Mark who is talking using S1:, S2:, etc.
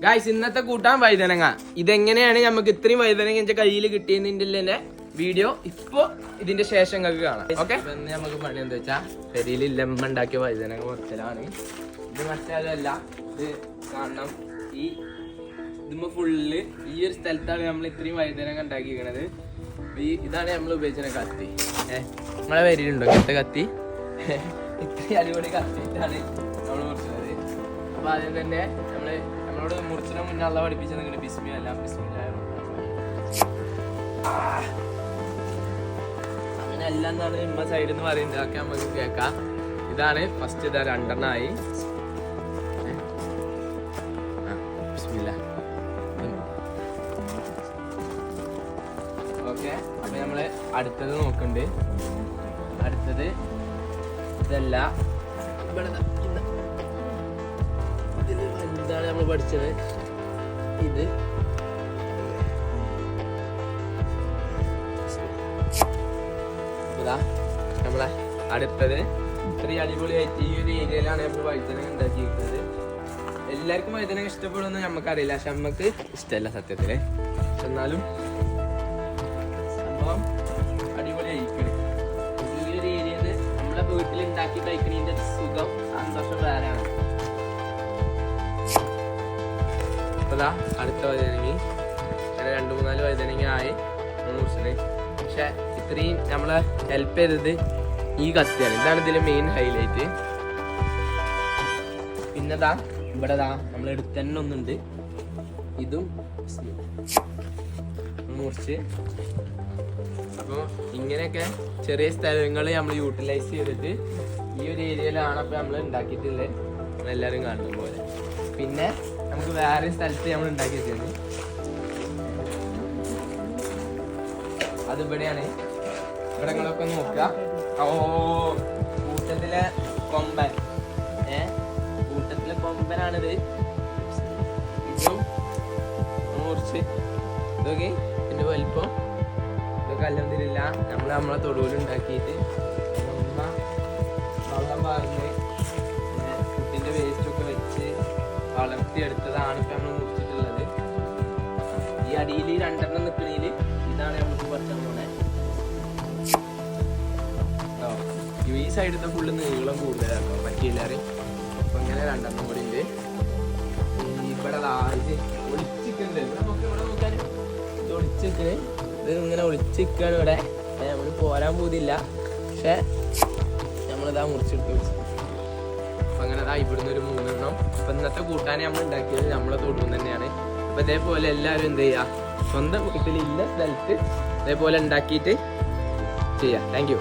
S1: Guys ഇന്നത്തെ കൂട്ടാൻ വഴുതനങ്ങ. ഇതെങ്ങനെയാണ് നമുക്ക് ഇത്രയും വഴുതനങ്ങ എന്റെ കയ്യിൽ കിട്ടിയതിന്റെ വീഡിയോ ഇപ്പൊ ഇതിന്റെ ശേഷം നിങ്ങൾക്ക് കാണാം. ഓക്കെ, നമുക്ക് പണി എന്താ വെച്ചാ പെരിയിൽ ലെമ്മ ഉണ്ടാക്കിയ വഴുതനങ്ങ മുറിച്ചലാണ്. ഇത് മറ്റേതല്ല, ഇത് കാണണം. ഇതുമ്പോ ഫുള്ള് ഈ ഒരു സ്ഥലത്താണ് നമ്മൾ ഇത്രയും വഴുതനങ്ങ ഉണ്ടാക്കിയിരിക്കണത്. ഇതാണ് നമ്മൾ ഉപയോഗിച്ച കത്തി. നമ്മളെ പേരിലുണ്ടോ ഇങ്ങനത്തെ കത്തി? ഇത്രയും അടിപൊളി കത്തിയിട്ടാണ് നമ്മൾ മുറിച്ചത്. അപ്പൊ ആദ്യം തന്നെ നമ്മളോട് മുറിച്ചിന് മുന്നേ അള്ള പഠിപ്പിച്ചത് നിങ്ങളുടെ ബിസ്മില്ല അങ്ങനെ എല്ലാം എന്താണ് ഇമ്മ സൈഡിൽ നിന്ന് പറയുന്നത് ഒക്കെ നമുക്ക് കേൾക്കാം. ഇതാണ് ഫസ്റ്റ്. ഇതാ 2 എണ്ണമായി. ഓക്കെ, അപ്പൊ നമ്മള് അടുത്തത് നോക്കണ്ട്. അടുത്തത് ഇതല്ല, ഇതാണ് നമ്മൾ പഠിച്ചത്. ഇത് നമ്മളെ അടുത്തത് ഇത്രയും അടിപൊളിയായിട്ട് ഈ ഒരു ഏരിയയിലാണ് നമ്മൾ വഴുതനങ്ങ ഉണ്ടാക്കിയിരിക്കുന്നത്. എല്ലാവർക്കും വഴുതനങ്ങ ഇഷ്ടപ്പെടുമെന്ന് നമുക്കറിയില്ല, പക്ഷെ നമുക്ക് ഇഷ്ടമല്ല സത്യത്തില്. എന്നാലും സംഭവം അടിപൊളിയായിരിക്കണം. ഈ ഒരു ഏരിയയിൽ നമ്മളെ വീട്ടിൽ ഉണ്ടാക്കി കഴിക്കുന്നതിന്റെ സുഖം സന്തോഷം വേറെയാണ്. അപ്പതാ അടുത്ത വഴുതനങ്ങി അങ്ങനെ 2-3-4 വഴുതനങ്ങ ആയി മുറിച്ചത്. പക്ഷെ ഇത്രയും നമ്മളെ ഹെൽപ്പ് ചെയ്തത് ഈ കത്തിയാണ്. ഇതാണ് ഇതിലെ മെയിൻ ഹൈലൈറ്റ്. പിന്നെതാ ഇവിടെ നമ്മൾ എടുത്ത് തന്നെ ഒന്നുണ്ട്. ഇതും മുറിച്ച്. അപ്പോൾ ഇങ്ങനെയൊക്കെ ചെറിയ സ്ഥലങ്ങൾ നമ്മൾ യൂട്ടിലൈസ് ചെയ്തിട്ട് ഈ ഒരു ഏരിയയിലാണ് അപ്പോൾ നമ്മൾ ഉണ്ടാക്കിയിട്ടുള്ളത്, എല്ലാവരും കാണുന്ന പോലെ. പിന്നെ നമുക്ക് വേറെ സ്ഥലത്ത് നമ്മൾ ഉണ്ടാക്കി വെച്ചത് അത് ഇവിടെയാണ്. ഇവിടങ്ങളൊക്കെ നോക്കുക. കൂട്ടത്തിലെ കൊമ്പൻ, കൂട്ടത്തിലെ കൊമ്പനാണിത്. ഇതും മുറിച്ച് ഇതൊക്കെ ഇതിന്റെ വലിപ്പം ഇതൊക്കെ അല്ലെന്നില്ല നമ്മളെ തൊടുവിൽ ഉണ്ടാക്കിയിട്ട് വെള്ളം പാർന്ന് കുട്ടിന്റെ വേസ്റ്റ് ഒക്കെ വെച്ച് വളർത്തിയെടുത്തതാണ് ഇപ്പൊ നമ്മൾ മുറിച്ചിട്ടുള്ളത്. ഈ അടിയിൽ 2 എണ്ണം നിൽക്കുന്നതിൽ ഇതാണ് നമുക്ക് പറിച്ചാൽ പോണേ. ഈ സൈഡിലത്തെ ഫുള്ള് നീളം കൂടുതലാട്ടോ, പറ്റിയില്ലാറ്. അപ്പൊ ഇങ്ങനെ 2 എണ്ണം കൂടി ഉണ്ട്. ഇവിടെ ഒളിച്ചിട്ടുണ്ട്. നമുക്ക് ഇവിടെ നോക്കാൻ ഇത് ഒളിച്ചിട്ട് ഇത് ഇങ്ങനെ ഒളിച്ചിരിക്കാണ് ഇവിടെ. നമ്മൾ പോരാൻ പോതില്ല, പക്ഷെ നമ്മളിതാ മുറിച്ചെടുത്ത്. അപ്പൊ അങ്ങനെ ഇവിടുന്ന് ഒരു 3 എണ്ണം. അപ്പൊ ഇന്നത്തെ കൂട്ടാൻ നമ്മൾ ഉണ്ടാക്കിയത് നമ്മളെ തൊടും തന്നെയാണ്. അപ്പൊ ഇതേപോലെ എല്ലാവരും എന്ത് ചെയ്യുക, സ്വന്തം വീട്ടിലില്ല സ്ഥലത്ത് ഇതേപോലെ ഉണ്ടാക്കിയിട്ട് ചെയ്യാം. Thank you.